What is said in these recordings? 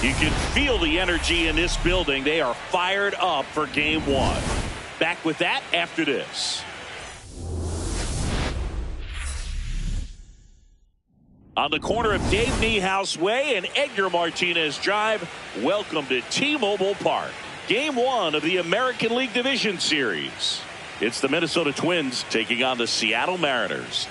You can feel the energy in this building. They are fired up for game one. Back with that after this. On the corner of Dave Niehaus Way and Edgar Martinez Drive, welcome to T-Mobile Park. Game one of the American League Division Series. It's the Minnesota Twins taking on the Seattle Mariners.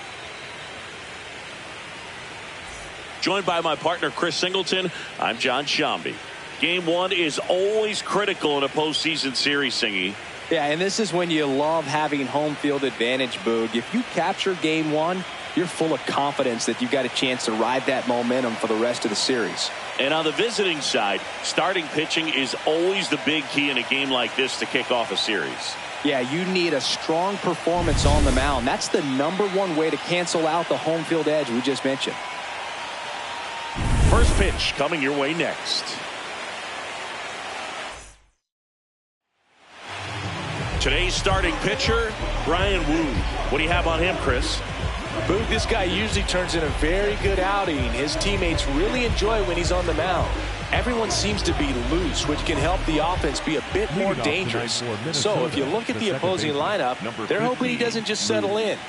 Joined by my partner, Chris Singleton, I'm John Shambi. Game one is always critical in a postseason series, Singy. Yeah, and this is when you love having home field advantage, Boog. If you capture game one, you're full of confidence that you've got a chance to ride that momentum for the rest of the series. And on the visiting side, starting pitching is always the big key in a game like this to kick off a series. Yeah, you need a strong performance on the mound. That's the #1 way to cancel out the home field edge we just mentioned. First pitch coming your way next. Today's starting pitcher, Brian Wu. What do you have on him, Chris? Boog, this guy usually turns in a very good outing. His teammates really enjoy when he's on the mound. Everyone seems to be loose, which can help the offense be a bit more dangerous. So if you look at the opposing lineup, they're hoping he doesn't just settle in.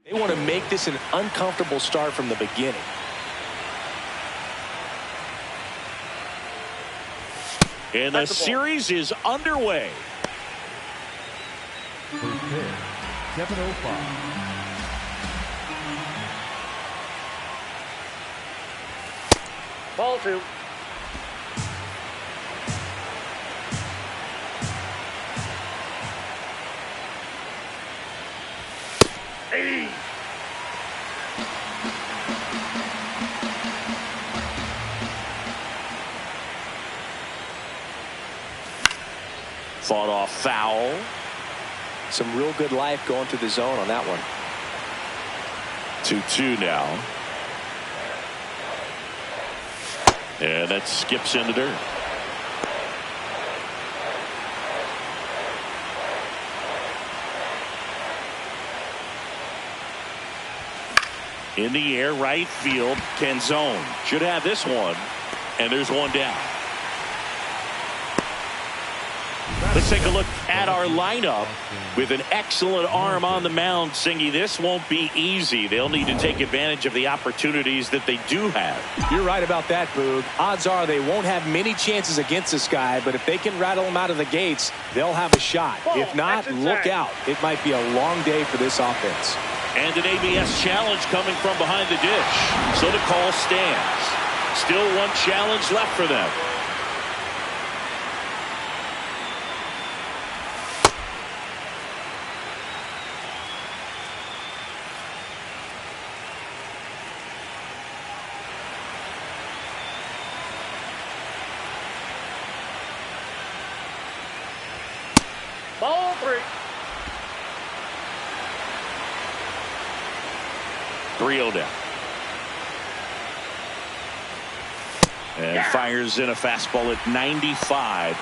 They want to make this an uncomfortable start from the beginning. And the series is underway. First pitch, 7:05. Ball 2. Hey. Fought off foul. Some real good life going to the zone on that one. 2-2 now. And that skips into dirt. In the air, right field, Canzone should have this one, and there's one down. Let's take a look at our lineup with an excellent arm on the mound. Singy, this won't be easy. They'll need to take advantage of the opportunities that they do have. You're right about that, Boog. Odds are they won't have many chances against this guy, but if they can rattle him out of the gates, they'll have a shot. If not, look out. It might be a long day for this offense. And an ABS challenge coming from behind the dish. So the call stands. Still one challenge left for them. Ball 3. 3-0 down. And fires in a fastball at 95.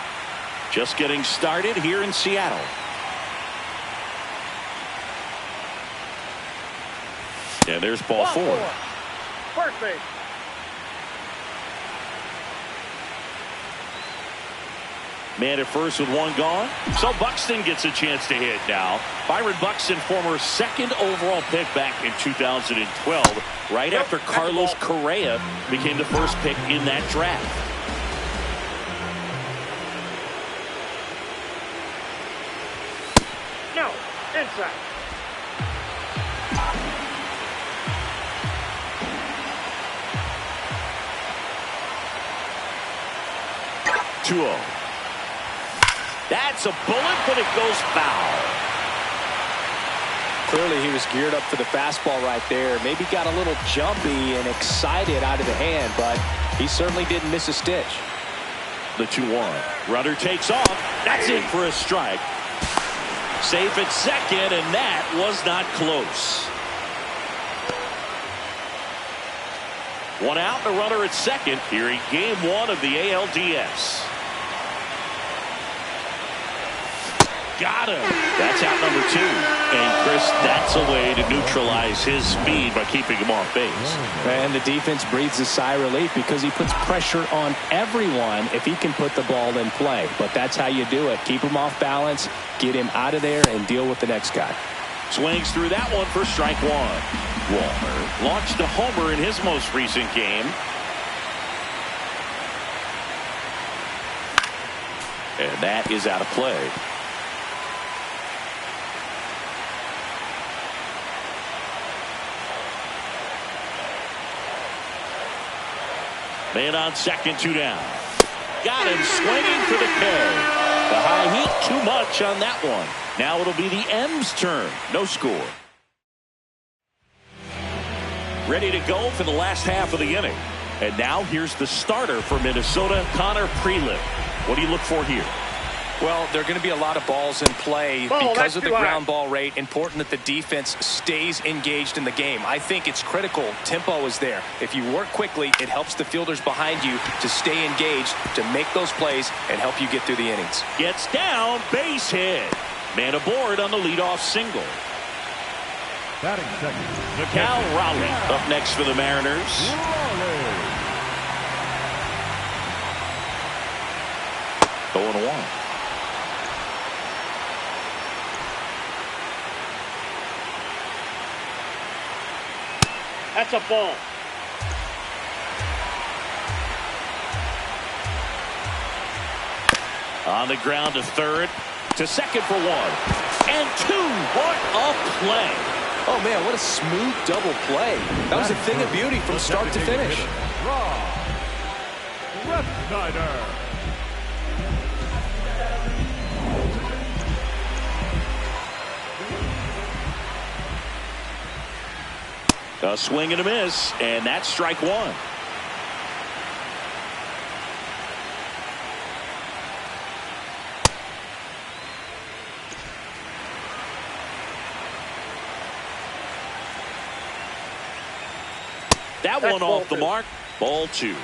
Just getting started here in Seattle. And there's ball 4. First base. Man at first with one gone. So Buxton gets a chance to hit now. Byron Buxton, former second overall pick back in 2012, right after Carlos Correa became the first pick in that draft. No, inside. That's a bullet, but it goes foul. Clearly he was geared up for the fastball right there. Maybe got a little jumpy and excited out of the hand, but he certainly didn't miss a stitch. The 2-1. Runner takes off. That's in for a strike. Safe at second, and that was not close. One out, the runner at second here in game 1 of the ALDS. Got him. That's out number 2. And Chris, that's a way to neutralize his speed by keeping him off base. And the defense breathes a sigh of relief because he puts pressure on everyone if he can put the ball in play. But that's how you do it. Keep him off balance, get him out of there, and deal with the next guy. Swings through that one for strike 1. Walker launched a homer in his most recent game. And that is out of play. Man on second, 2 down. Got him swinging for the K. The high heat, too much on that one. Now it'll be the M's turn. No score. Ready to go for the last half of the inning. And now here's the starter for Minnesota, Connor Prelim. What do you look for here? Well, there are going to be a lot of balls in play because of the ground ball rate. Important that the defense stays engaged in the game. I think it's critical. Tempo is there. If you work quickly, it helps the fielders behind you to stay engaged, to make those plays, and help you get through the innings. Gets down, base hit. Man aboard on the leadoff single. Batting second, Cal Raleigh up next for the Mariners. 0-1. That's a ball. On the ground to third, to second for 1 and 2. What a play! Oh man, what a smooth double play. That was a thing of beauty from start to finish. Left Snyder. A swing and a miss, and that's strike 1. That That's one ball off the 2. mark. Ball 2.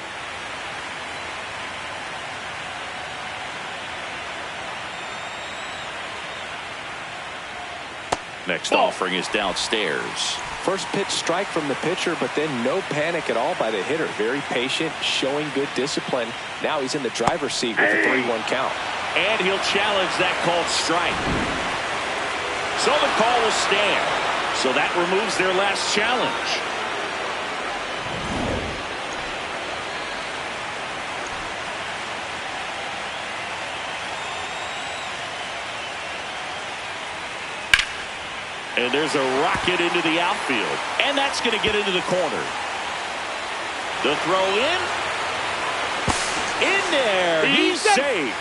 Next offering is downstairs. First pitch strike from the pitcher, but then no panic at all by the hitter. Very patient, showing good discipline. Now he's in the driver's seat with a 3-1 count. And he'll challenge that called strike. So the call will stand. So that removes their last challenge. And there's a rocket into the outfield. And that's going to get into the corner. The throw in. In there. He's safe.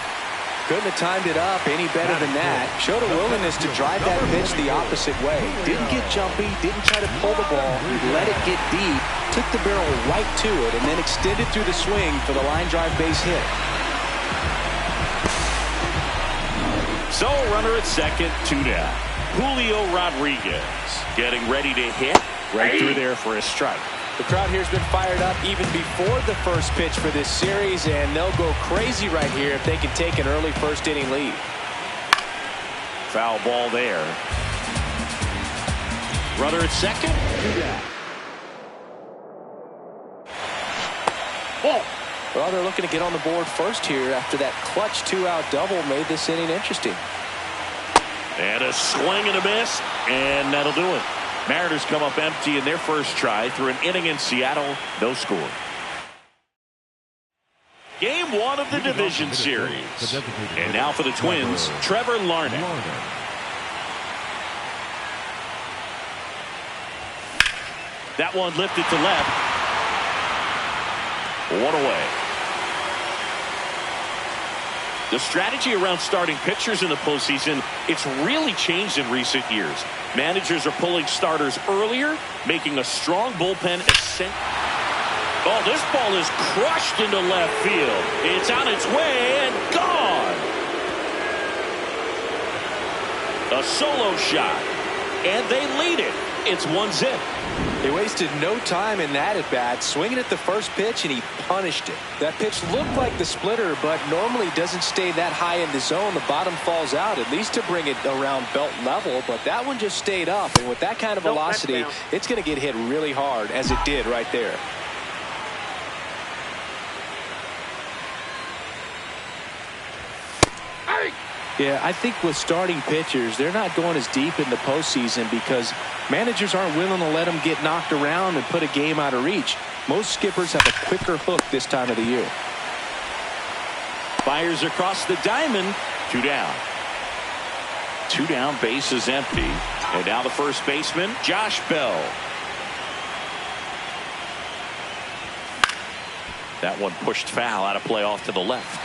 Couldn't have timed it up any better than that. Showed a willingness to drive that pitch the opposite way. Didn't get jumpy, didn't try to pull the ball. He let it get deep, took the barrel right to it, and then extended through the swing for the line drive base hit. So runner at second, 2 down. Julio Rodriguez getting ready to hit right through there for a strike. The crowd here has been fired up even before the first pitch for this series, and they'll go crazy right here if they can take an early first inning lead. Foul ball there. Runner at second. Ball. Well, they're looking to get on the board first here after that clutch 2-out double made this inning interesting. And a swing and a miss, and that'll do it. Mariners come up empty in their first try through an inning in Seattle. No score. Game 1 of the division series. And now for the Twins, Trevor Larnach. That one lifted to left. 1 away. The strategy around starting pitchers in the postseason, it's really changed in recent years. Managers are pulling starters earlier, making a strong bullpen essential. Oh, this ball is crushed into left field. It's on its way and gone. A solo shot, and they lead it. It's 1-0. They wasted no time in that at bat, swinging at the first pitch, and he punished it. That pitch looked like the splitter, but normally doesn't stay that high in the zone. The bottom falls out, at least to bring it around belt level, but that one just stayed up, and with that kind of velocity, it's going to get hit really hard, as it did right there. Yeah, I think with starting pitchers, they're not going as deep in the postseason because managers aren't willing to let them get knocked around and put a game out of reach. Most skippers have a quicker hook this time of the year. Fires across the diamond. 2 down. 2 down, base is empty. And now the first baseman, Josh Bell. That one pushed foul, out of play off to the left.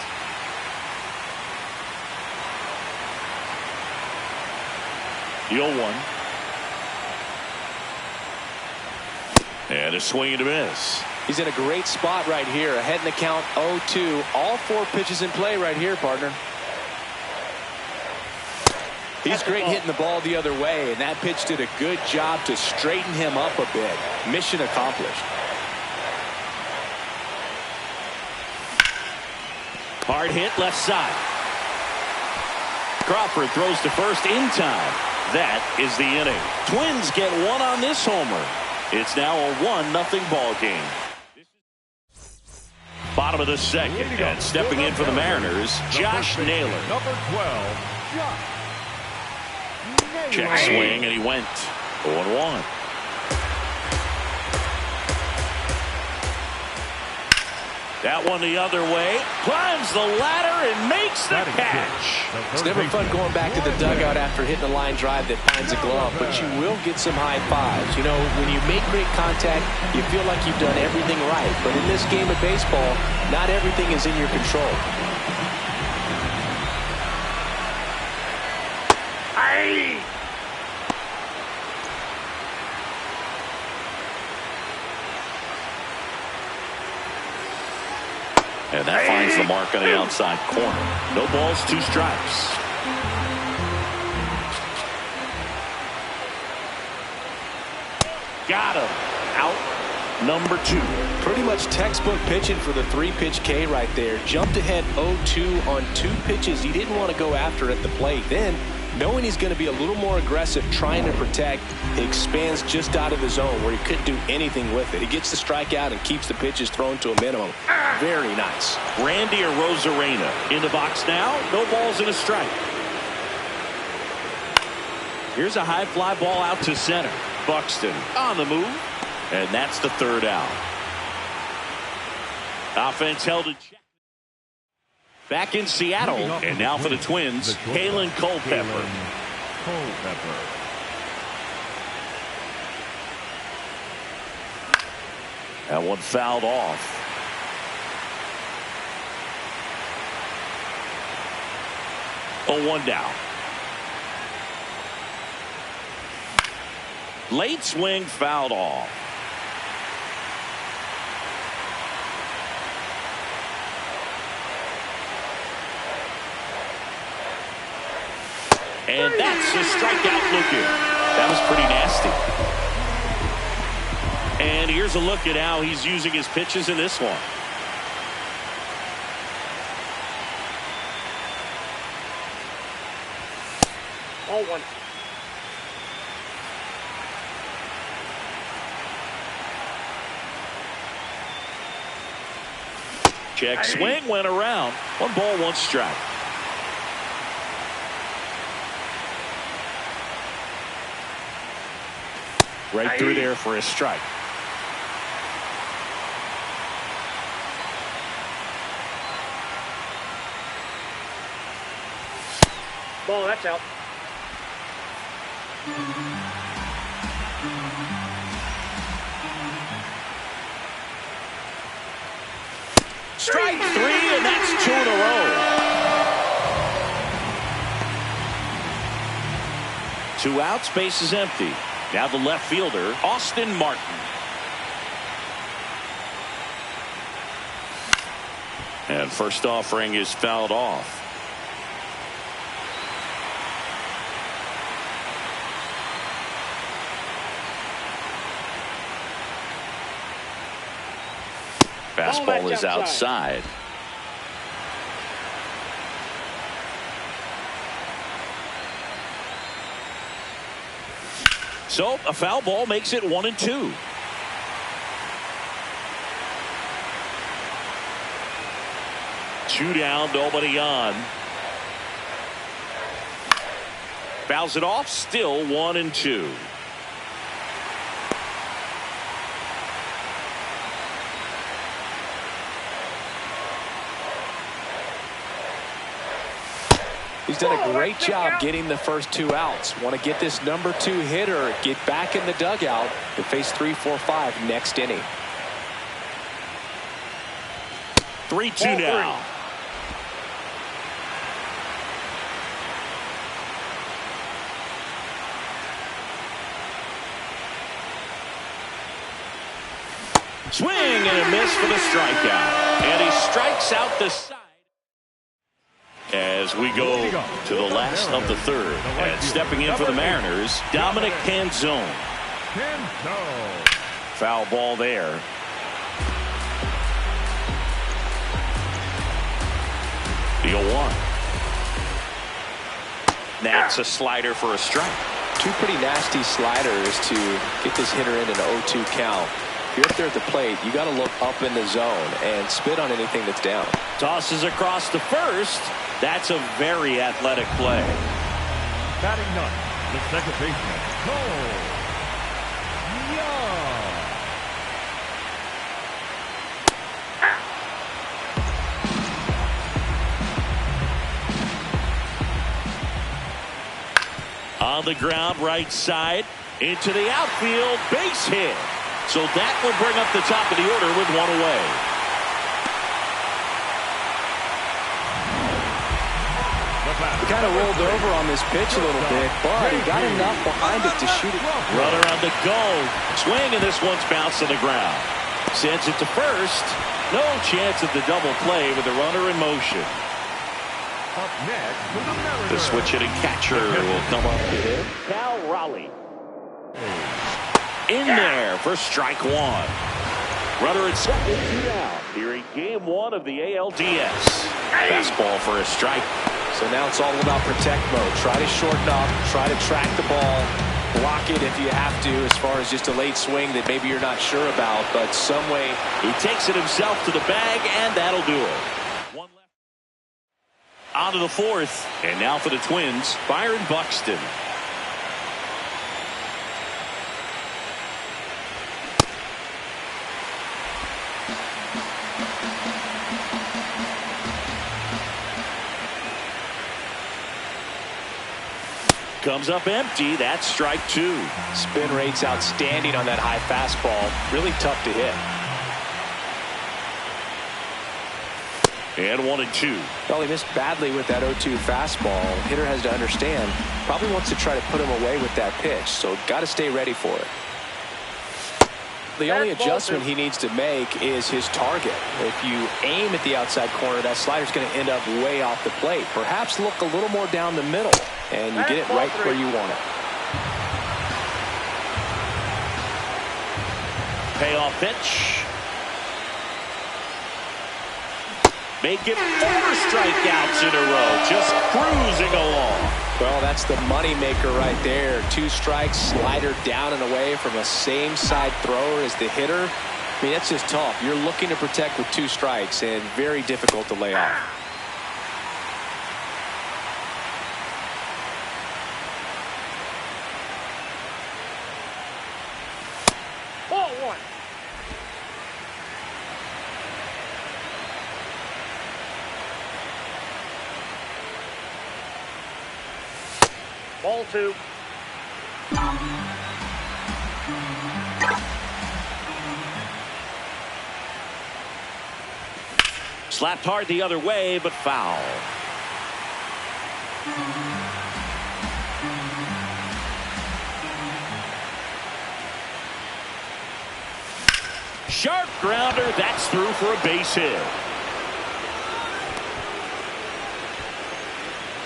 The 0-1. And a swing and a miss. He's in a great spot right here. Ahead in the count, 0-2. All 4 pitches in play right here, partner. He's great hitting the ball the other way, and that pitch did a good job to straighten him up a bit. Mission accomplished. Hard hit left side. Crawford throws to first in time. That is the inning. Twins get 1 on this homer. It's now a 1-0 ball game. Bottom of the second, and stepping in for the Mariners, Josh Naylor. Number 12, Josh. Check swing, and he went 0-1. That one the other way. Climbs the ladder and makes the catch. It's never fun going back to the dugout after hitting a line drive that finds a glove, but you will get some high fives. You know, when you make great contact, you feel like you've done everything right. But in this game of baseball, not everything is in your control. Aye. And that finds the mark on the outside corner. No balls, 2 strikes. Got him. Out number 2. Pretty much textbook pitching for the 3-pitch K right there. Jumped ahead 0-2 on 2 pitches he didn't want to go after at the plate. Then, knowing he's going to be a little more aggressive trying to protect, he expands just out of the zone where he couldn't do anything with it. He gets the strikeout and keeps the pitches thrown to a minimum. Very nice. Randy Arozarena in the box now. No balls and a strike. Here's a high fly ball out to center. Buxton on the move. And that's the 3rd out. Offense held in check. Back in Seattle. And now for the Twins, Kalen Culpepper. That one fouled off. Oh, 1 down. Late swing fouled off. And that's a strikeout looking. That was pretty nasty. And here's a look at how he's using his pitches in this one. Oh, 1. Check swing went around. 1 ball, 1 strike. Right through there for a strike. Ball, that's out. Strike 3, and that's 2 in a row. 2 outs, base is empty. Now the left fielder, Austin Martin. And first offering is fouled off. Fastball is outside. So a foul ball makes it 1-2. Two down, nobody on. Fouls it off, still 1-2. He's done a great job getting the first 2 outs. Want to get this number 2 hitter, get back in the dugout to face 3, 4, 5 next inning. 3-2 now. Swing and a miss for the strikeout. And he strikes out the side. As we go to the last of the 3rd. And stepping in for the Mariners, Dominic Canzone. Foul ball there. The 0-1. That's a slider for a strike. 2 pretty nasty sliders to get this hitter in an 0-2 count. If you're up there at the plate, you got to look up in the zone and spit on anything that's down. Tosses across to first. That's a very athletic play. Batting 9th, the second baseman, Cole Young. On the ground, right side, into the outfield, base hit. So that will bring up the top of the order with one away. He kind of rolled over on this pitch a little bit, but he got enough behind it to shoot it. Runner on the go. Swing, and this one's bounced on the ground. Sends it to first. No chance at the double play with the runner in motion. Up next, The switch hitting catcher will come up to hit. Cal Raleigh. In there for strike one. Runner at second, 2 down. Here in game 1 of the ALDS. Fastball for a strike. So now it's all about protect mode. Try to shorten up, try to track the ball, block it if you have to, as far as just a late swing that maybe you're not sure about, but some way. He takes it himself to the bag, and that'll do it. One left. On to the fourth, and now for the Twins, Byron Buxton. Comes up empty. That's strike 2. Spin rate's outstanding on that high fastball. Really tough to hit. And 1-2. Well, he missed badly with that 0-2 fastball. Hitter has to understand. Probably wants to try to put him away with that pitch. So got to stay ready for it. The only adjustment he needs to make is his target. If you aim at the outside corner, that slider's going to end up way off the plate. Perhaps look a little more down the middle, and you get it right where you want it. Payoff pitch. Make it 4 strikeouts in a row. Just cruising along. Well, that's the money maker right there. 2 strikes, slider down and away from a same side thrower as the hitter. I mean, that's just tough. You're looking to protect with 2 strikes, and very difficult to lay off. Ball 1. Ball 2. Slapped hard the other way, but foul. Sharp grounder. That's through for a base hit.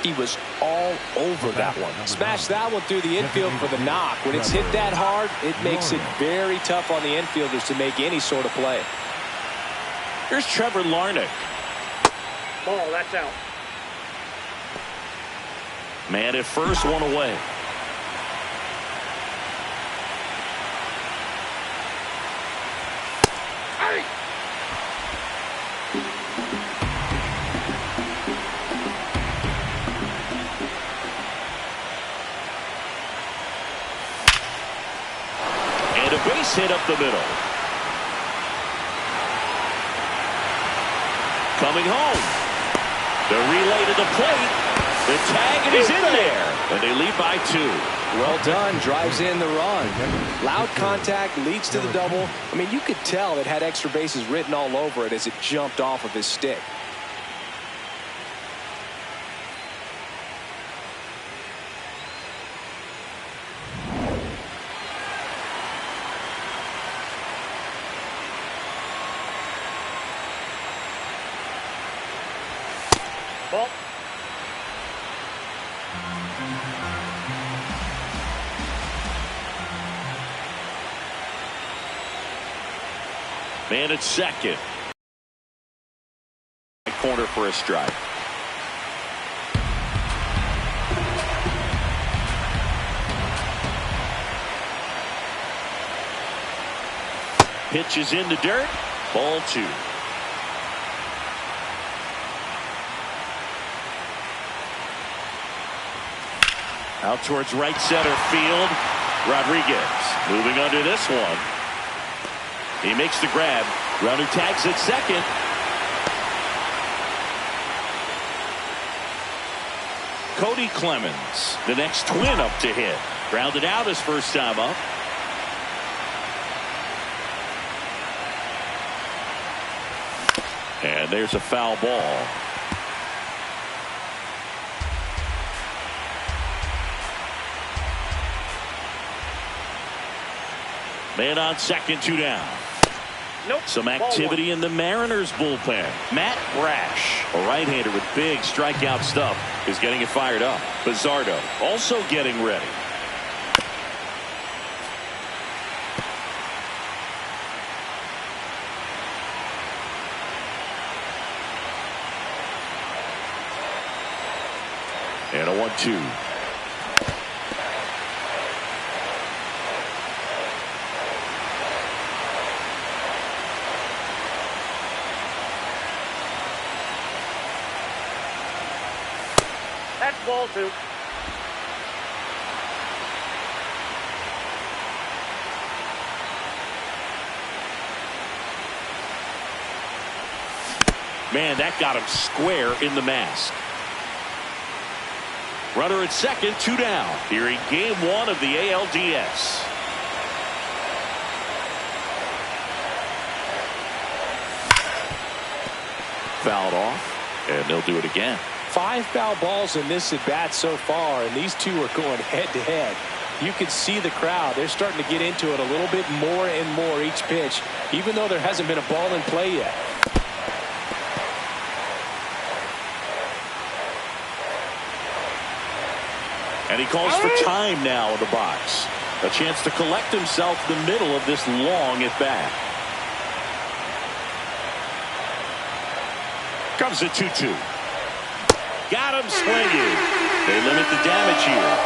He was all over that one. Smashed that one through the infield for the knock. When it's hit that hard, it makes it very tough on the infielders to make any sort of play. Here's Trevor Larnach. Ball, that's out. Man at first, 1 away. And a base hit up the middle. Coming home. The relay to the plate. The tag, and he's in there. And they lead by 2. Well done. Drives in the run. Loud contact, leads to the double. I mean, you could tell it had extra bases written all over it as it jumped off of his stick. Ball. Man at second. Corner for a strike. Pitches in the dirt. Ball 2. Out towards right center field. Rodriguez moving under this one. He makes the grab. Runner tags at second. Cody Clemens, the next Twin up to hit. Grounded out his first time up. And there's a foul ball. Man on second, 2 down. Nope. Some activity in the Mariners bullpen. Matt Brash, a right-hander with big strikeout stuff, is getting it fired up. Bizzardo also getting ready. And a 1-2. That's ball 2. Man, that got him square in the mask. Runner at second, 2 down. Here in game 1 of the ALDS. Fouled off, and they'll do it again. 5 foul balls in this at bat so far, and these two are going head to head. You can see the crowd. They're starting to get into it a little bit more and more each pitch, even though there hasn't been a ball in play yet. And he calls for time now in the box. A chance to collect himself in the middle of this long at bat. Comes a 2-2. Got him swinging. They limit the damage here.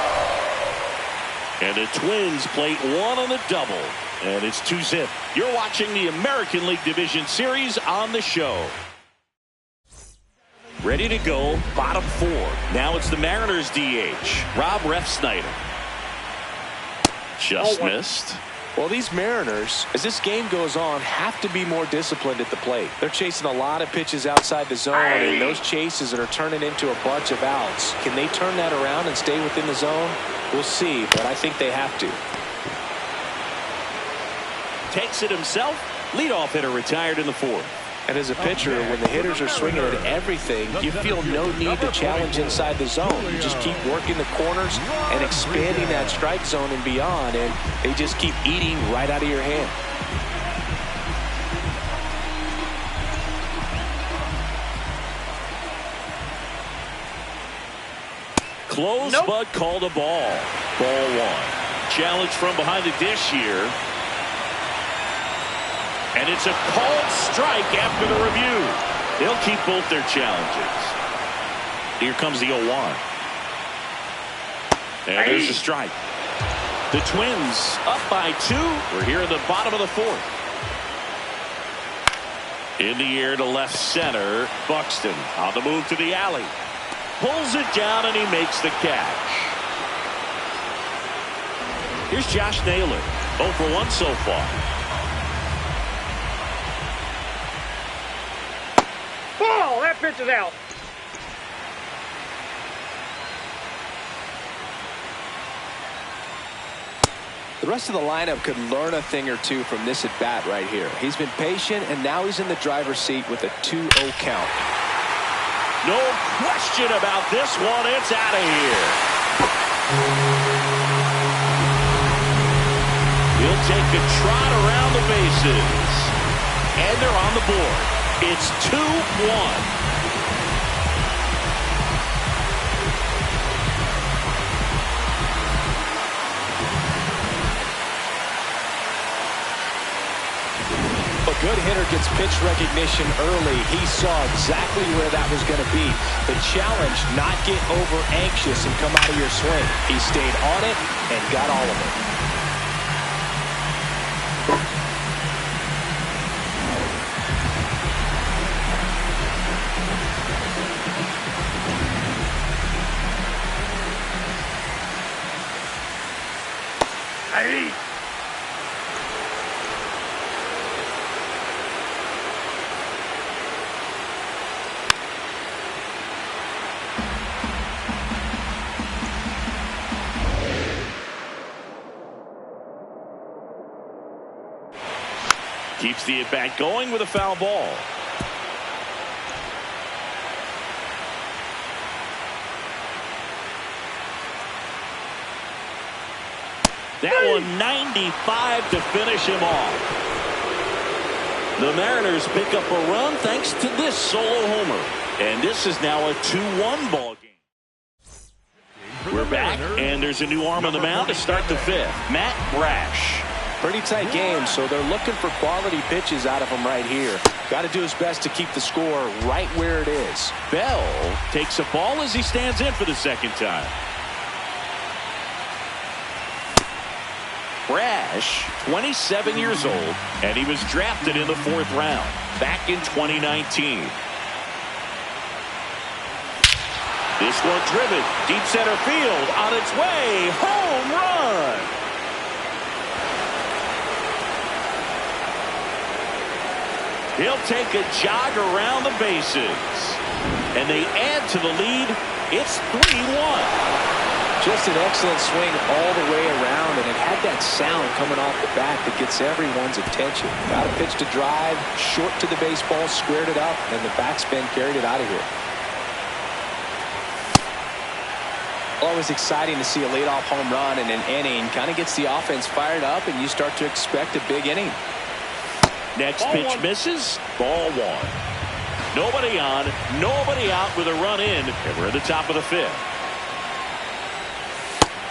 And the Twins plate 1 on the double. And it's 2-zip. You're watching the American League Division Series on the show. Ready to go, bottom 4. Now it's the Mariners DH, Rob Refsnyder. Just missed. Well, these Mariners, as this game goes on, have to be more disciplined at the plate. They're chasing a lot of pitches outside the zone, and those chases are turning into a bunch of outs. Can they turn that around and stay within the zone? We'll see, but I think they have to. Takes it himself. Leadoff hitter retired in the 4th. And as a pitcher, when the hitters are swinging at everything, you feel no need to challenge inside the zone. You just keep working the corners and expanding that strike zone and beyond, and they just keep eating right out of your hand. Close, but called a ball. Ball 1. Challenge from behind the dish here. And it's a called strike after the review. They'll keep both their challenges. Here comes the 0-1. And there's a strike. The Twins up by 2. We're here in the bottom of the 4th. In the air to left center. Buxton on the move to the alley. Pulls it down and he makes the catch. Here's Josh Naylor. 0 for 1 so far. Ball! That pitch is out. The rest of the lineup could learn a thing or two from this at bat right here. He's been patient, and now he's in the driver's seat with a 2-0 count. No question about this one. It's out of here. He'll take a trot around the bases. And they're on the board. It's 2-1. A good hitter gets pitch recognition early. He saw exactly where that was going to be. The challenge, not get over anxious and come out of your swing. He stayed on it and got all of it. Keeps the at-bat going with a foul ball. That one 95 to finish him off. The Mariners pick up a run thanks to this solo homer. And this is now a 2-1 ball game. We're back, and there's a new arm on the mound to start the fifth. Matt Brash. Pretty tight game, so they're looking for quality pitches out of him right here. Got to do his best to keep the score right where it is. Bell takes a ball as he stands in for the second time. Brash, 27 years old, and he was drafted in the 4th round back in 2019. This one driven deep center field, on its way, home run. He'll take a jog around the bases, and they add to the lead. It's 3-1. Just an excellent swing all the way around, and it had that sound coming off the bat that gets everyone's attention. Got a pitch to drive, short to the baseball, squared it up, and the backspin carried it out of here. Always exciting to see a leadoff home run in an inning. Kind of gets the offense fired up, and you start to expect a big inning. Next pitch misses. Ball 1. Nobody on, nobody out with a run in, and we're at the top of the 5th.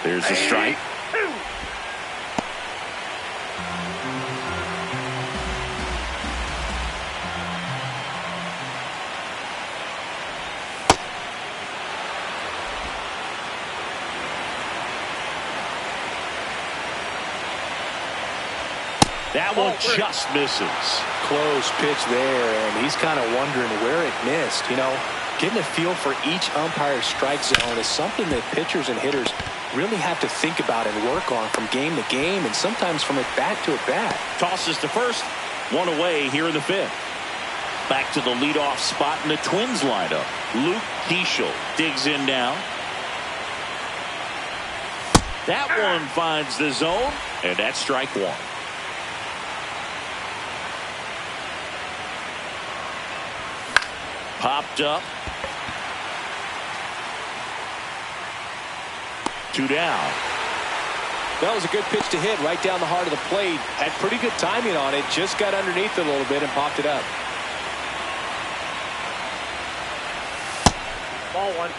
There's a strike. That one just misses. Close pitch there, and he's kind of wondering where it missed. You know, getting a feel for each umpire's strike zone is something that pitchers and hitters really have to think about and work on from game to game, and sometimes from at bat to at bat. Tosses to first, 1 away here in the 5th. Back to the leadoff spot in the Twins lineup. Luke Keeschel digs in now. That one finds the zone, and that's strike 1. Popped up. 2 down. That was a good pitch to hit right down the heart of the plate. Had pretty good timing on it. Just got underneath it a little bit and popped it up. Ball 1.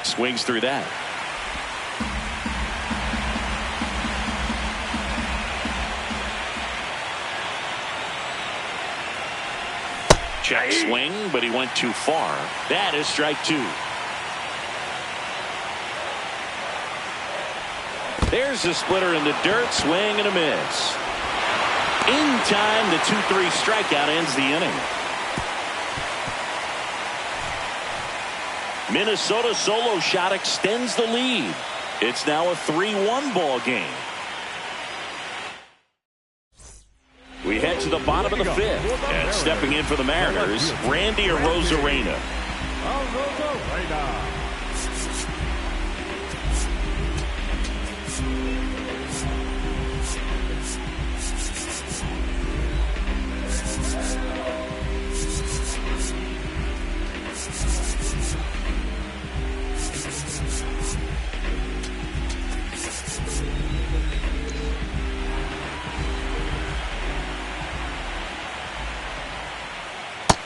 Swings through that. Check swing, but he went too far. That is strike 2. There's the splitter in the dirt. Swing and a miss. In time, the 2-3 strikeout ends the inning. Minnesota solo shot extends the lead. It's now a 3-1 ball game. We head to the bottom of the 5th, and stepping in for the Mariners, Randy Arozarena.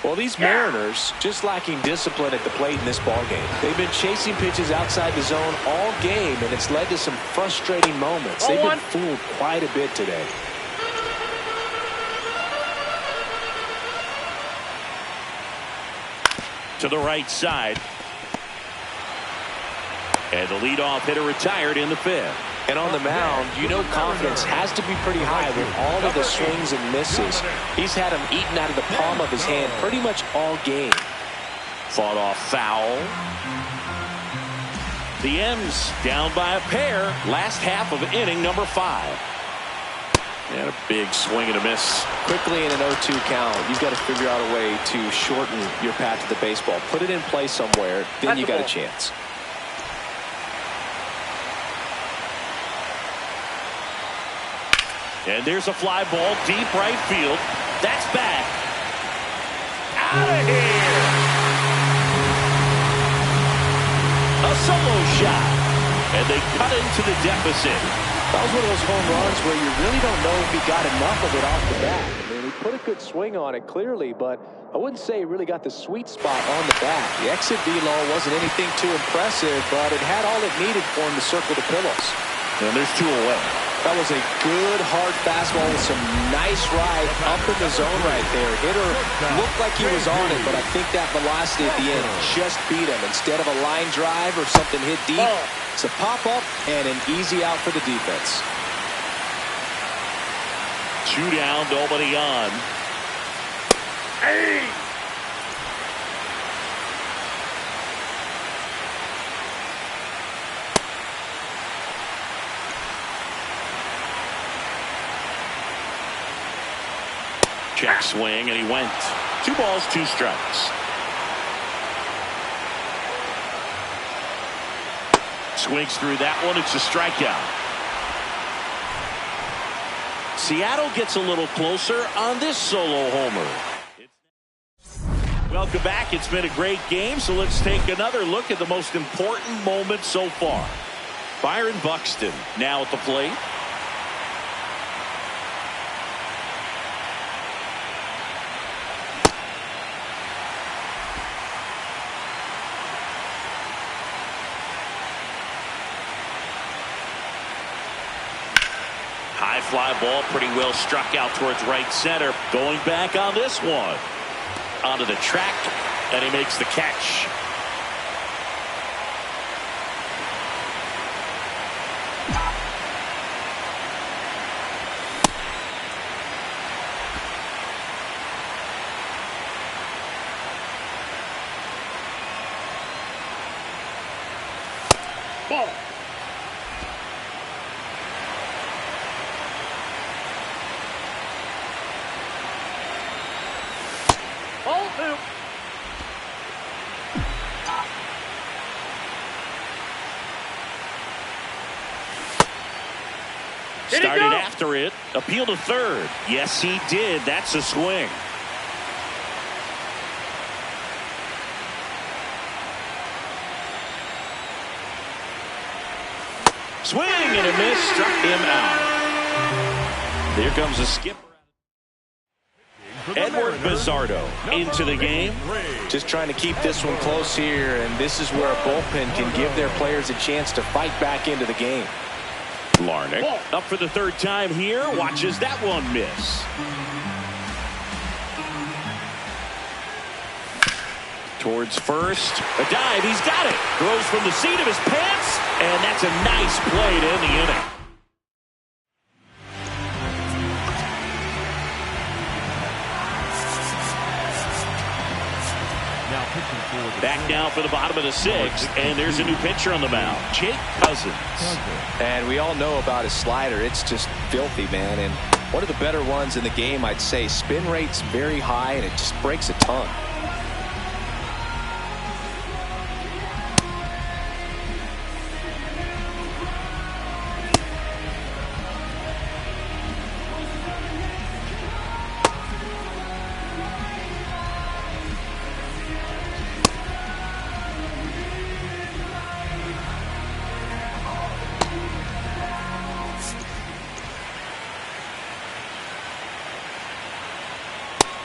Well, these Mariners just lacking discipline at the plate in this ballgame. They've been chasing pitches outside the zone all game, and it's led to some frustrating moments. They've been fooled quite a bit today. To the right side. And the leadoff hitter retired in the 5th. And on the mound, you know confidence has to be pretty high with all of the swings and misses. He's had them eaten out of the palm of his hand pretty much all game. Fought off foul. The M's down by a pair. Last half of inning number 5. And a big swing and a miss. Quickly in an 0-2 count, you've got to figure out a way to shorten your path to the baseball. Put it in play somewhere, then you got a chance. And there's a fly ball deep right field. That's back. Out of here. A solo shot. And they cut into the deficit. That was one of those home runs where you really don't know if he got enough of it off the bat. I mean, he put a good swing on it clearly, but I wouldn't say he really got the sweet spot on the bat. The exit velo wasn't anything too impressive, but it had all it needed for him to circle the pillows. And there's 2 away. That was a good hard fastball with some nice ride up in the zone right there. Hitter looked like he was on it, but I think that velocity at the end just beat him. Instead of a line drive or something hit deep, it's a pop-up and an easy out for the defense. 2 down, nobody on. Hey! Check swing, and he went. 2 balls, 2 strikes. Swings through that one. It's a strikeout. Seattle gets a little closer on this solo homer. Welcome back. It's been a great game, so let's take another look at the most important moment so far. Byron Buxton now at the plate. High fly ball, pretty well struck out towards right center. Going back on this one. Onto the track, and he makes the catch. Ball. Ball 2. Started after it. Appeal to third. Yes, he did. That's a swing. Swing and a miss. Struck him out. There comes a skipper. Edward Bizzardo into the game. Just trying to keep this one close here, and this is where a bullpen can give their players a chance to fight back into the game. Larnick up for the 3rd time here. Watches that one miss. Towards first. A dive. He's got it. Throws from the seat of his pants. And that's a nice play to end the inning. Back now for the bottom of the 6th, and there's a new pitcher on the mound, Jake Cousins. And we all know about his slider. It's just filthy, man. And one of the better ones in the game, I'd say. Spin rate's very high, and it just breaks a ton.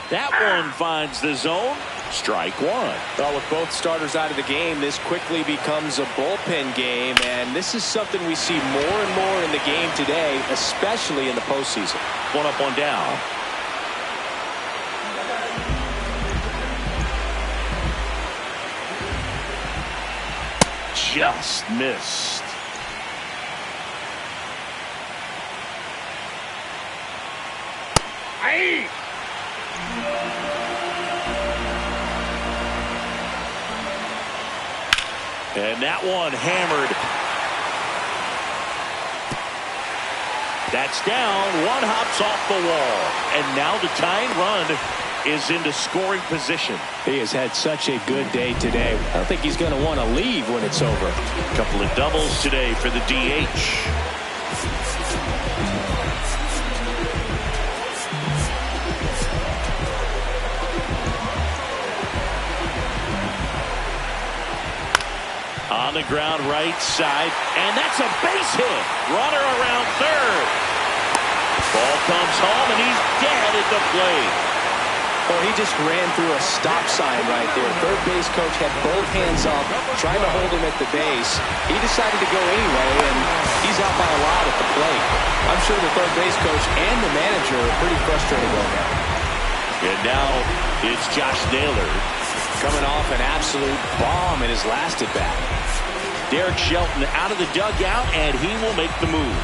That one finds the zone. Strike 1. Well, with both starters out of the game, this quickly becomes a bullpen game, and this is something we see more and more in the game today, especially in the postseason. 1 up, 1 down. Just missed. Hey! And that one hammered. That's down. 1 hops off the wall. And now the tying run is into scoring position. He has had such a good day today. I don't think he's going to want to leave when it's over. A couple of doubles today for the DH. On the ground right side, and that's a base hit. Runner around third. Ball comes home, and he's dead at the plate. Well, he just ran through a stop sign right there. Third base coach had both hands up, trying to hold him at the base. He decided to go anyway, and he's out by a lot at the plate. I'm sure the third base coach and the manager are pretty frustrated right now. And now it's Josh Naylor coming off an absolute bomb in his last at-bat. Derek Shelton out of the dugout, and he will make the move.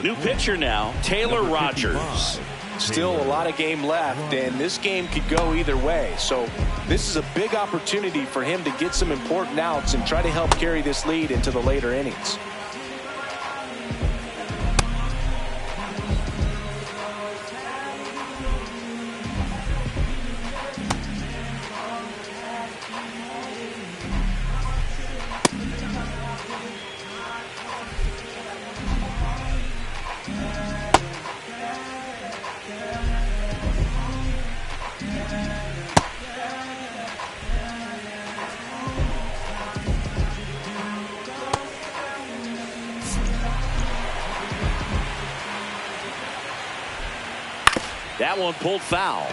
New pitcher now, Taylor Rogers. Still a lot of game left, and this game could go either way. So this is a big opportunity for him to get some important outs and try to help carry this lead into the later innings. That one pulled foul.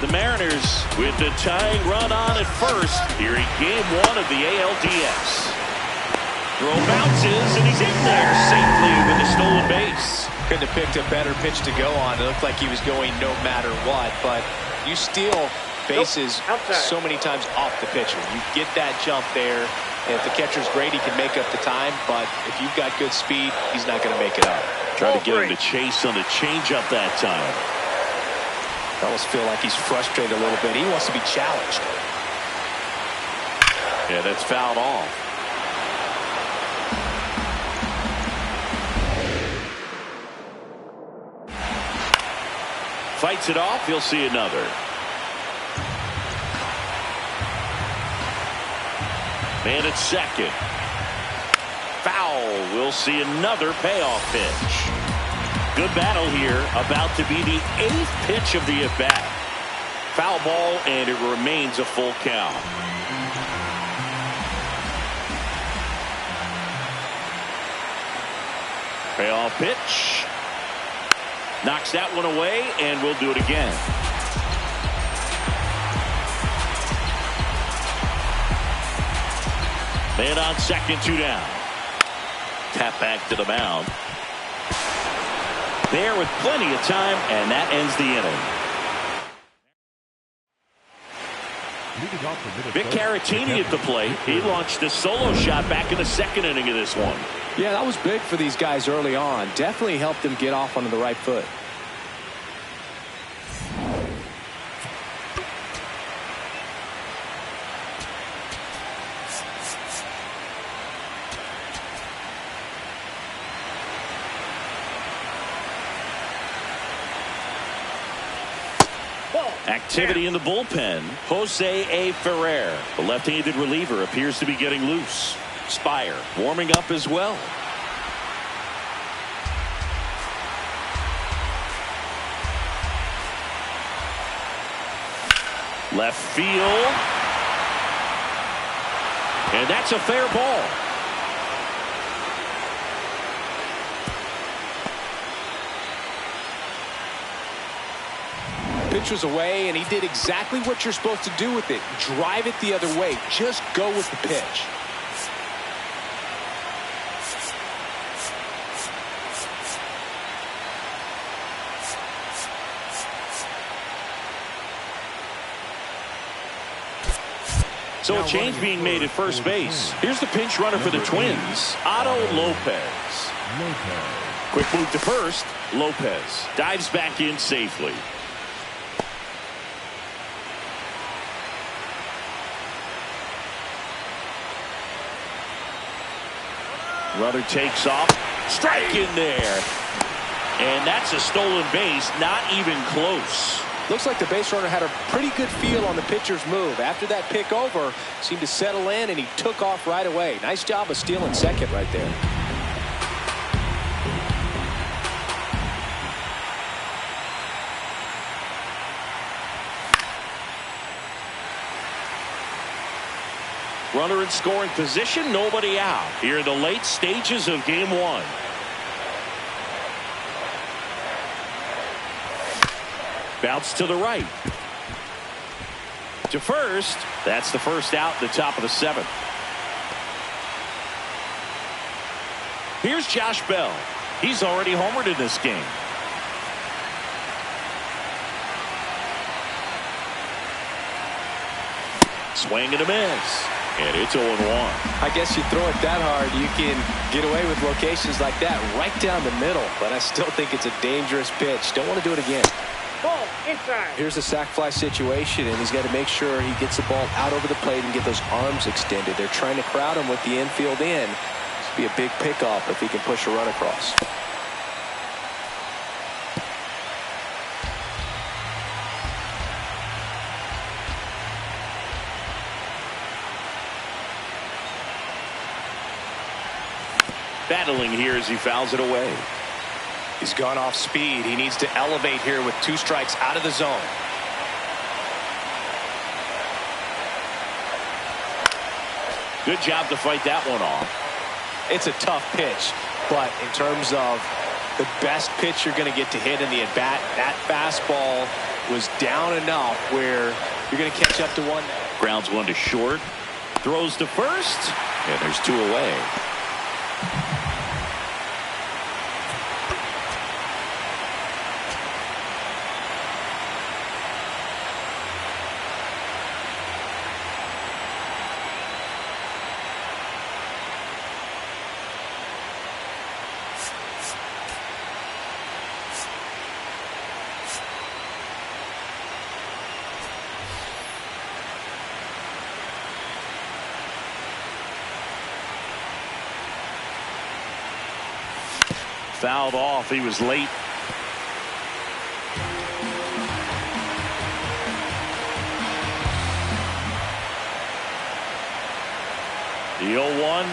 The Mariners with the tying run on at first here in game one of the ALDS. Throw bounces, and he's in there safely with a stolen base. Couldn't have picked a better pitch to go on. It looked like he was going no matter what, but you steal bases so many times off the pitcher. You get that jump there, and if the catcher's great, he can make up the time, but if you've got good speed, he's not going to make it up. Tried to get him to chase on the changeup that time. I almost feel like he's frustrated a little bit. He wants to be challenged. Yeah, that's fouled off. Fights it off. He'll see another. Man at second. Foul. We'll see another payoff pitch. Good battle here. About to be the 8th pitch of the at-bat. Foul ball, and it remains a full count. Payoff pitch. Knocks that one away, and we'll do it again. Man on second, 2 down. Tap back to the mound. There with plenty of time, and that ends the inning. Vic Caratini at the plate. He launched a solo shot back in the 2nd inning of this one. Yeah, that was big for these guys early on. Definitely helped them get off onto the right foot. Activity in the bullpen. Jose A. Ferrer, the left-handed reliever, appears to be getting loose. Spire warming up as well. Left field. And that's a fair ball. Pitch was away, and he did exactly what you're supposed to do with it. Drive it the other way. Just go with the pitch. So a change being made at first base. Here's the pinch runner for the Twins, Otto Lopez. Quick move to first. Lopez dives back in safely. Runner takes off. Strike in there. And that's a stolen base. Not even close. Looks like the base runner had a pretty good feel on the pitcher's move. After that pick over, seemed to settle in, and he took off right away. Nice job of stealing second right there. Runner in scoring position, nobody out. Here in the late stages of game one. Bounce to the right. To first. That's the first out, the top of the seventh. Here's Josh Bell. He's already homered in this game. Swing and a miss. And it's 0-1. I guess you throw it that hard, you can get away with locations like that right down the middle. But I still think it's a dangerous pitch. Don't want to do it again. Ball inside. Here's a sac fly situation, and he's got to make sure he gets the ball out over the plate and get those arms extended. They're trying to crowd him with the infield in. This would be a big pickoff if he can push a run across. Battling here as he fouls it away. He's gone off speed. He needs to elevate here with 2 strikes out of the zone. Good job to fight that one off. It's a tough pitch, but in terms of the best pitch you're going to get to hit in the at-bat, that fastball was down enough where you're going to catch up to one. Grounds one to short. Throws to first. And there's 2 away. Fouled off. He was late. The 0-1.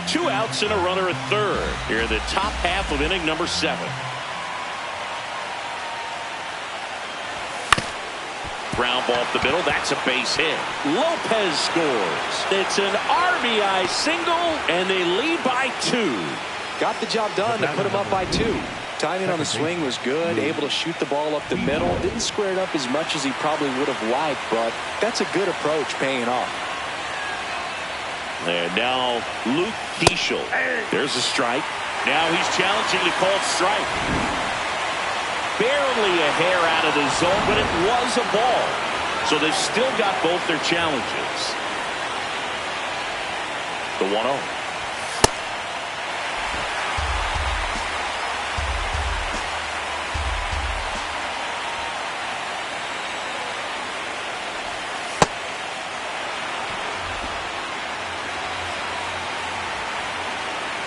2 outs and a runner at third. Here in the top half of inning number 7. Ground ball up the middle. That's a base hit. Lopez scores. It's an RBI single, and they lead by 2. Got the job done to put him up by 2. Timing on the swing was good. Able to shoot the ball up the middle. Didn't square it up as much as he probably would have liked, but that's a good approach paying off. And now Luke Keeschel. There's a strike. Now he's challenging the called strike. Barely a hair out of the zone, but it was a ball. So they've still got both their challenges. The 1-0.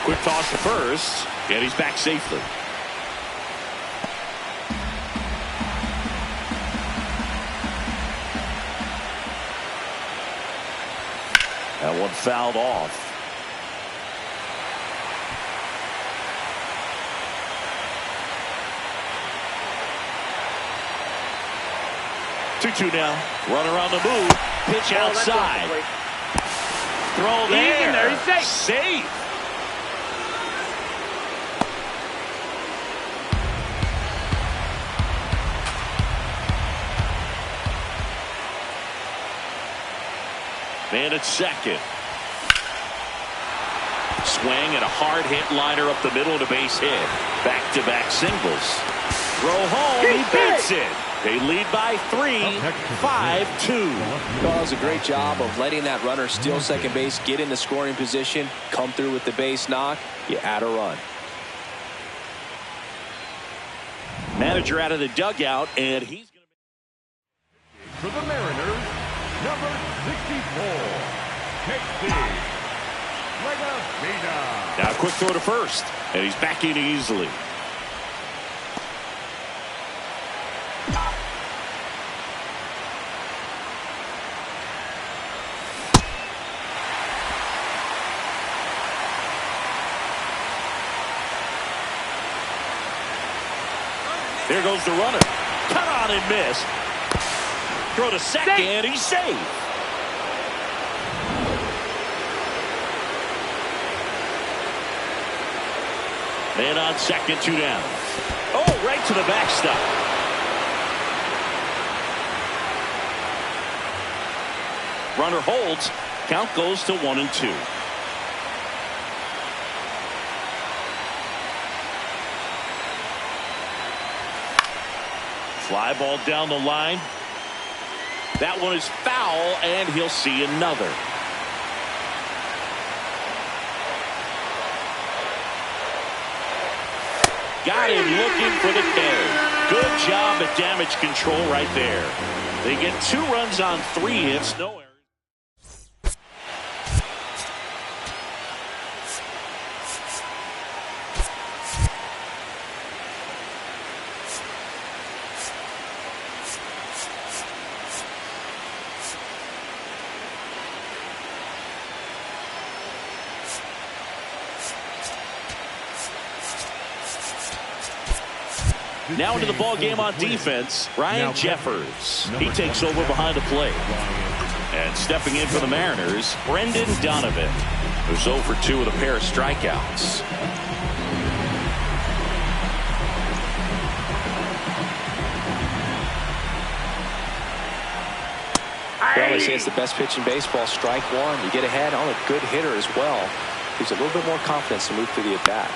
Quick toss to first, and he's back safely. That one fouled off. Two now. Runner on the move. Pitch outside. Throw there. He's in there. He's safe. Safe. Man at second. Swing and a hard hit liner up the middle to base hit. Back-to-back singles. Throw home. He beats it. They lead by 3, 5-2. Does a great job of letting that runner steal second base, get in the scoring position, come through with the base knock. You add a run. Manager out of the dugout, and he's going to. For the Mariners, number 64, Casey Legasina. Now a quick throw to first, and he's back in easily. There goes the runner. Cut on and miss. Throw to second. He's safe. Man on second, 2 down. Oh, right to the backstop. Runner holds. Count goes to 1-2. Fly ball down the line. That one is foul, and he'll see another. Got him looking for the K. Good job at damage control right there. They get 2 runs on 3 hits, no errors. Now into the ball game on defense, Ryan Jeffers. He takes over behind the plate. And stepping in for the Mariners, Brendan Donovan, who's 0 for 2 with a pair of strikeouts. Well, they say it's the best pitch in baseball. Strike one. You get ahead on a good hitter as well. Gives a little bit more confidence to move through the at-bat.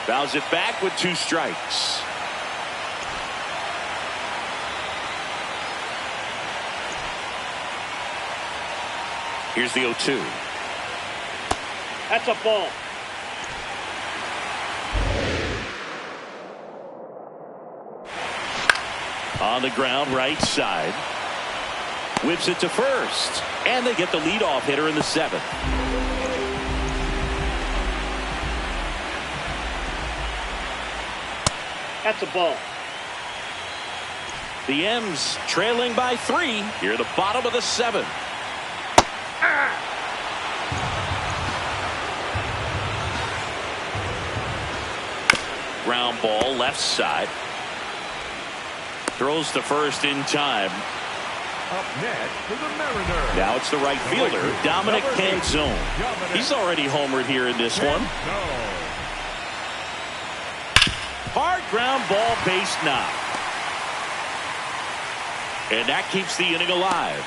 Fouls it back with 2 strikes. Here's the 0-2. That's a ball. On the ground, right side. Whips it to first. And they get the leadoff hitter in the 7th. That's a ball. The M's trailing by 3 here at the bottom of the 7th. Ground ball left side. Throws to first in time. Up next for the Mariners. Now it's the right fielder, Dominic Canzone. He's already homered here in this one. Hard ground ball, base knock. And that keeps the inning alive.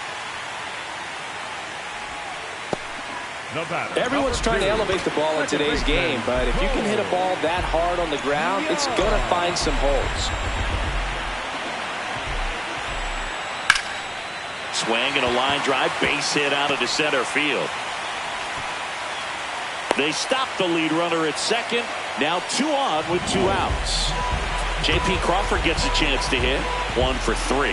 Everyone's trying to elevate the ball in today's game, but if you can hit a ball that hard on the ground, it's going to find some holes. Swing and a line drive, base hit out into center field. They stop the lead runner at second. Now 2 on with 2 outs. J.P. Crawford gets a chance to hit. 1 for 3.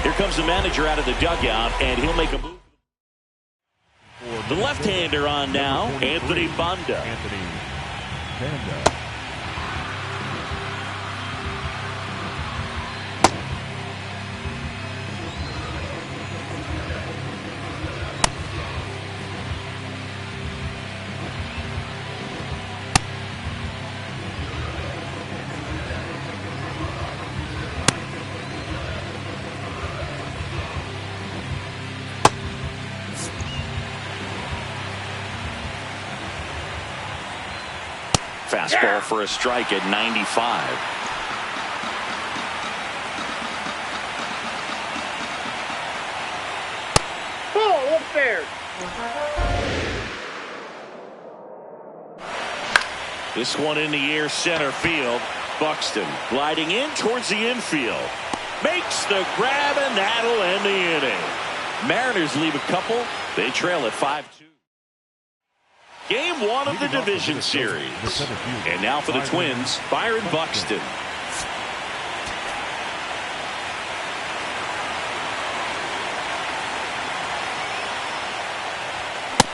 Here comes the manager out of the dugout, and he'll make a move. The left-hander on now, Anthony Banda. Fastball for a strike at 95. Ball, up there. This one in the air, center field. Buxton gliding in towards the infield. Makes the grab, and that'll end the inning. Mariners leave a couple. They trail at 5-2. Game 1 of the division series. And now for the Twins, Byron Buxton.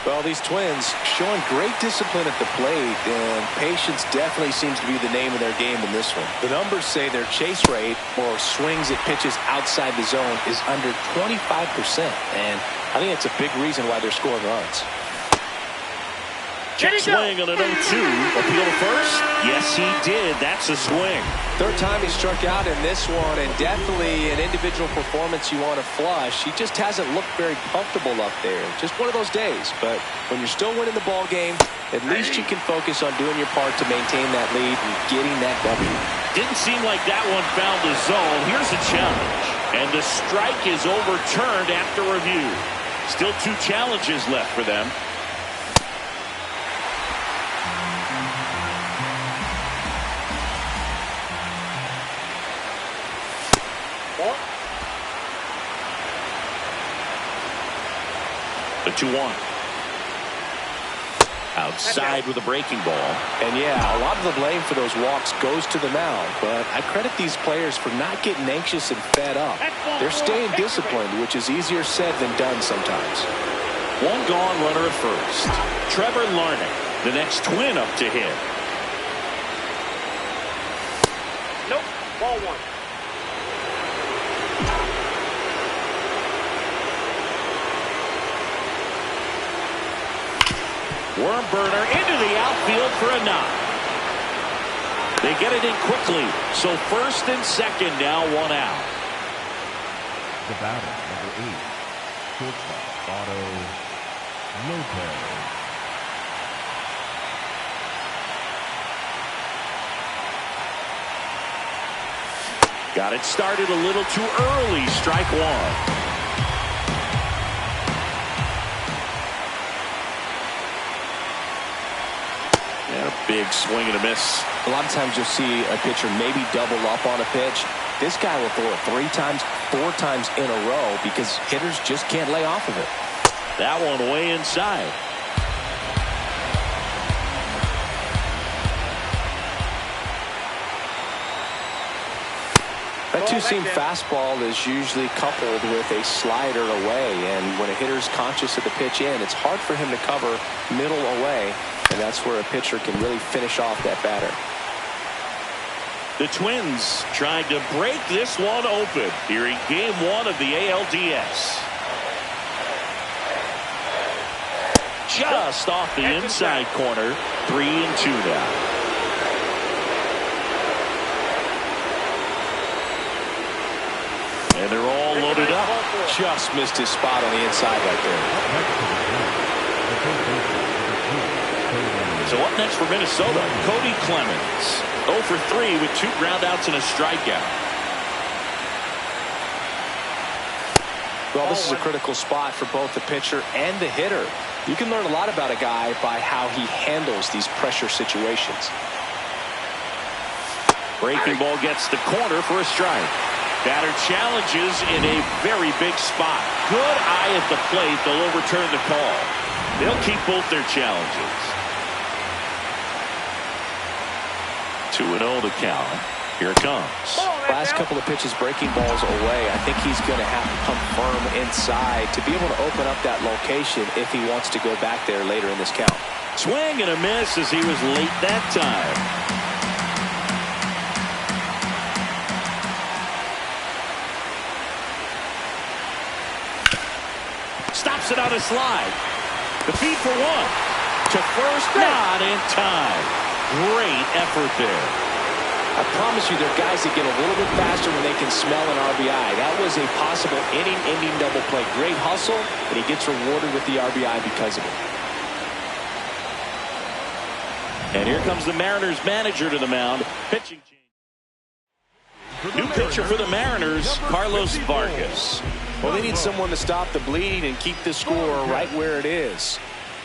Well, these Twins showing great discipline at the plate, and patience definitely seems to be the name of their game in this one. The numbers say their chase rate, or swings at pitches outside the zone, is under 25%, and I think that's a big reason why they're scoring runs. Check swing on an 0-2. Appeal to first. Yes, he did. That's a swing. Third time he struck out in this one, and definitely an individual performance you want to flush. He just hasn't looked very comfortable up there. Just one of those days. But when you're still winning the ball game, at least you can focus on doing your part to maintain that lead and getting that W. Didn't seem like that one found the zone. Here's a challenge. And the strike is overturned after review. Still 2 challenges left for them. The 2-1. Outside with a breaking ball. And yeah, a lot of the blame for those walks goes to the mound, but I credit these players for not getting anxious and fed up. They're staying disciplined, which is easier said than done sometimes. 1 gone, runner at first. Trevor Larnach, the next Twin up to hit. Nope, ball 1. Worm burner into the outfield for a knock. They get it in quickly. So first and second now, 1 out. The batter, number 8, shortstop, Otto Lopez. Got it started a little too early. Strike 1. Big swing and a miss. A lot of times you'll see a pitcher maybe double up on a pitch. This guy will throw it 3 times, 4 times in a row because hitters just can't lay off of it. That one way inside. That two-seam fastball is usually coupled with a slider away, and when a hitter's conscious of the pitch in, it's hard for him to cover middle away, and that's where a pitcher can really finish off that batter. The Twins trying to break this one open here in Game 1 of the ALDS. Just off the inside corner. 3-2 now. And they're all loaded up. Just missed his spot on the inside right there. So up next for Minnesota, Cody Clemens. 0 for 3 with 2 groundouts and a strikeout. Well, this is a critical spot for both the pitcher and the hitter. You can learn a lot about a guy by how he handles these pressure situations. Breaking ball gets the corner for a strike. Batter challenges in a very big spot. Good eye at the plate. They'll overturn the call. They'll keep both their challenges. 2-0 the count. Here it comes. Last couple of pitches breaking balls away. I think he's going to have to come firm inside to be able to open up that location if he wants to go back there later in this count. Swing and a miss as he was late that time. Stops it on a slide. The feed for 1. To first, not in time. Great effort there. I promise you, there are guys that get a little bit faster when they can smell an RBI. That was a possible inning-ending double play. Great hustle, and he gets rewarded with the RBI because of it. And here comes the Mariners manager to the mound. Pitching change. New pitcher for the Mariners, Carlos Vargas. Well, they need someone to stop the bleeding and keep the score right where it is.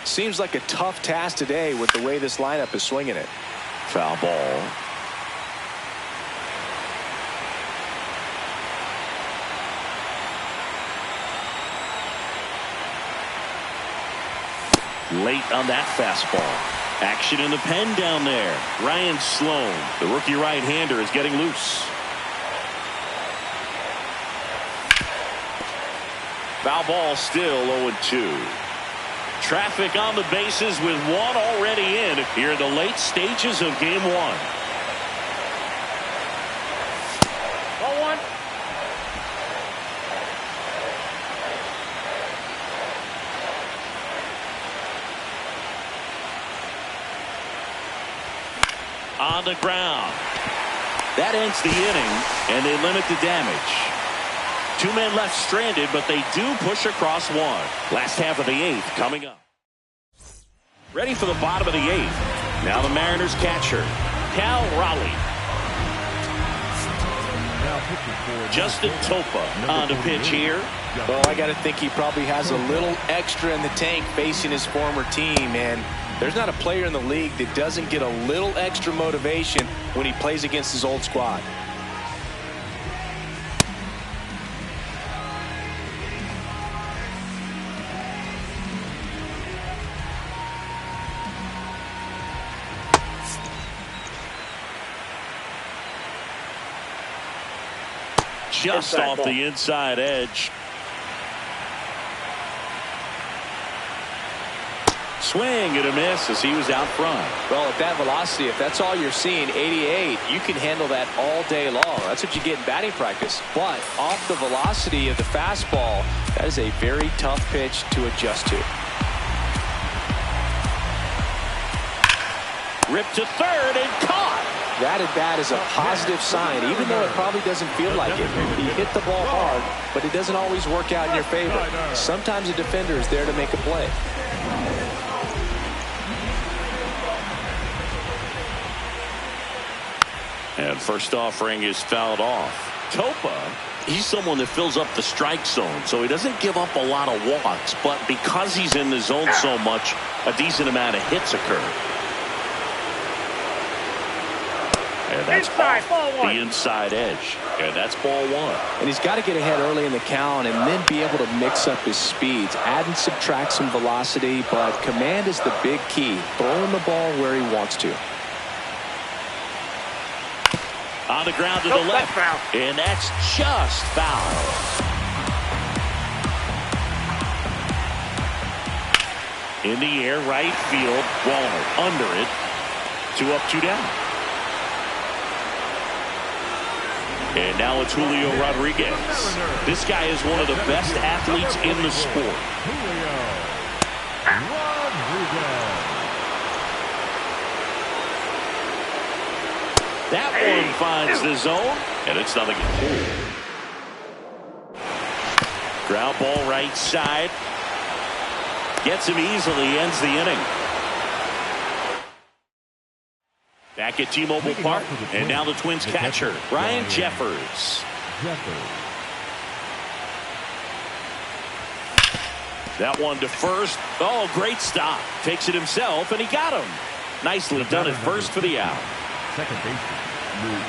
Seems like a tough task today with the way this lineup is swinging it. Foul ball. Late on that fastball. Action in the pen down there. Ryan Sloan, the rookie right-hander, is getting loose. Foul ball, still 0-2. Traffic on the bases with one already in here in the late stages of game one. Ball one. On the ground. That ends the inning, and they limit the damage. 2 men left stranded, but they do push across one. Last half of the 8th coming up. Ready for the bottom of the 8th. Now the Mariners catcher, Cal Raleigh. Justin Topa on the pitch here. Well, I got to think he probably has a little extra in the tank facing his former team, and there's not a player in the league that doesn't get a little extra motivation when he plays against his old squad. Just off the inside edge. Swing and a miss as he was out front. Well, at that velocity, if that's all you're seeing, 88, you can handle that all day long. That's what you get in batting practice. But off the velocity of the fastball, that is a very tough pitch to adjust to. Ripped to third and caught. That at bat is a positive sign, even though it probably doesn't feel like it. He hit the ball hard, but it doesn't always work out in your favor. Sometimes a defender is there to make a play. And first offering is fouled off. Topa, he's someone that fills up the strike zone, so he doesn't give up a lot of walks, but because he's in the zone so much, a decent amount of hits occur. And that's ball one. The inside edge. And that's ball one. And he's got to get ahead early in the count and then be able to mix up his speeds. Add and subtract some velocity, but command is the big key. Throwing the ball where he wants to. On the ground to the left. And that's just foul. In the air, right field. Walner under it. 2 up, 2 down. And now it's Julio Rodriguez. This guy is one of the best athletes in the sport. Julio Rodriguez. That one finds the zone, and it's nothing. Ground ball right side. Gets him easily, ends the inning. Back at T-Mobile Park, and now the Twins catcher, Ryan Jeffers. That one to first. Oh, great stop. Takes it himself, and he got him. Nicely done at first for the out. Second baseman, Luke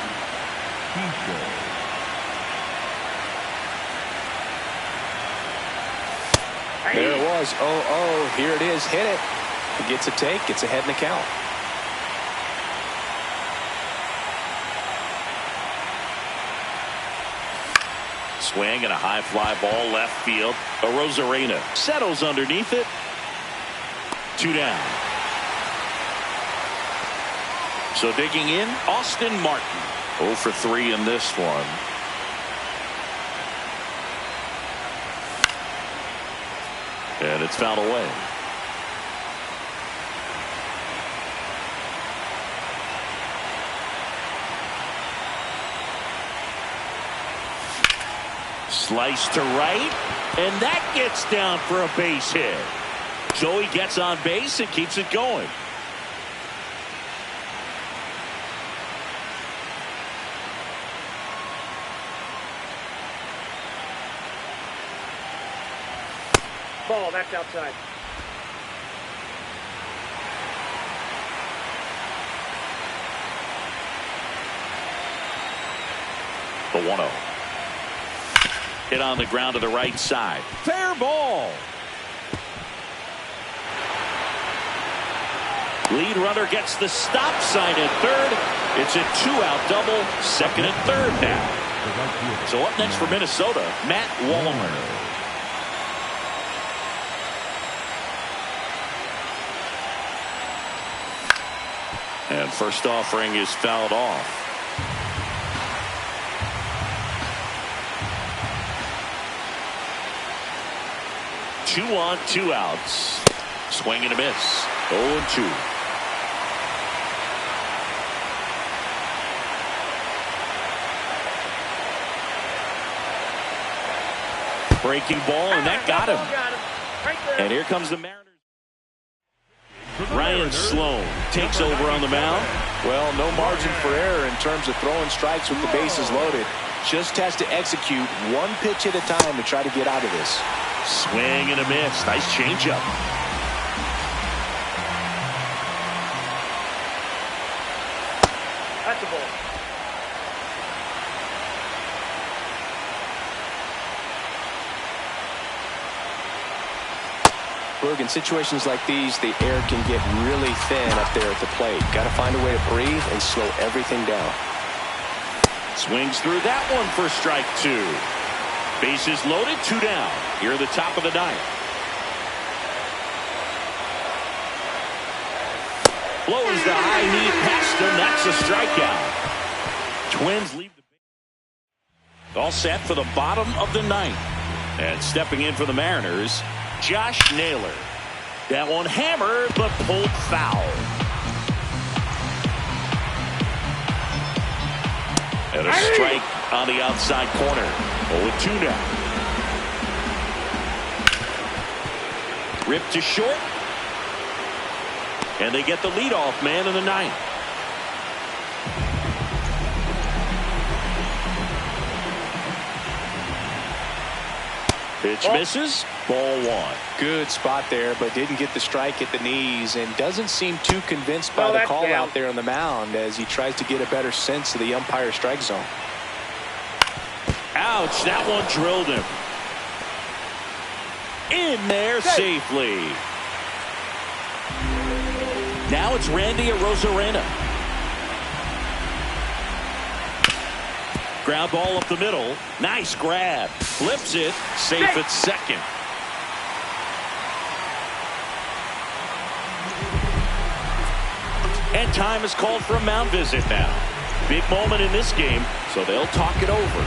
Keisha. There it was. Oh, here it is. Hit it. He gets a take, gets ahead in the count. Swing and a high fly ball left field. Arozarena settles underneath it. 2 down. So digging in, Austin Martin. 0 for 3 in this one. And it's fouled away. Slice to right, and that gets down for a base hit. Joey gets on base and keeps it going. Ball, that's outside. The 1-0. Hit on the ground to the right side. Fair ball. Lead runner gets the stop sign at third. It's a 2-out double. Second and third now. So up next for Minnesota, Matt Wallner. And first offering is fouled off. 2 on, 2 outs. Swing and a miss. 0-2. Breaking ball, and that got him. Right there. And here comes the Mariners. Ryan Sloan takes over on the mound. Well, no margin for error in terms of throwing strikes with the bases loaded. Just has to execute one pitch at a time to try to get out of this. Swing and a miss. Nice changeup. That's a ball. Look, in situations like these, the air can get really thin up there at the plate. Got to find a way to breathe and slow everything down. Swings through that one for strike 2. Bases loaded, 2 down. Here at the top of the 9th. Blows the high knee past him. That's a strikeout. Twins leave the base. All set for the bottom of the 9th. And stepping in for the Mariners, Josh Naylor. That one hammered, but pulled foul. And a strike on the outside corner. 0-2 now. Ripped to short. And they get the leadoff man in the 9th. Pitch misses. Ball 1. Good spot there, but didn't get the strike at the knees and doesn't seem too convinced by the call out there on the mound as he tries to get a better sense of the umpire strike zone. Ouch, that one drilled him. In there safely. Now it's Randy Arozarena. Ground ball up the middle. Nice grab. Flips it. Safe at second. And time is called for a mound visit now. Big moment in this game, so they'll talk it over.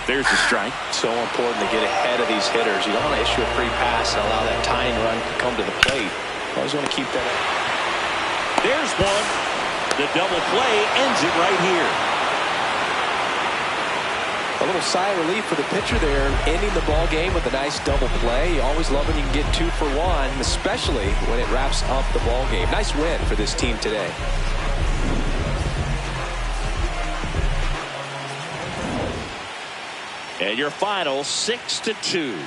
There's the strike. So important to get ahead of these hitters. You don't want to issue a free pass and allow that tying run to come to the plate. You always want to keep that up. There's one. The double play ends it right here. A little sigh of relief for the pitcher there, ending the ball game with a nice double play. You always love when you can get 2 for 1, especially when it wraps up the ball game. Nice win for this team today. And your final 6-2.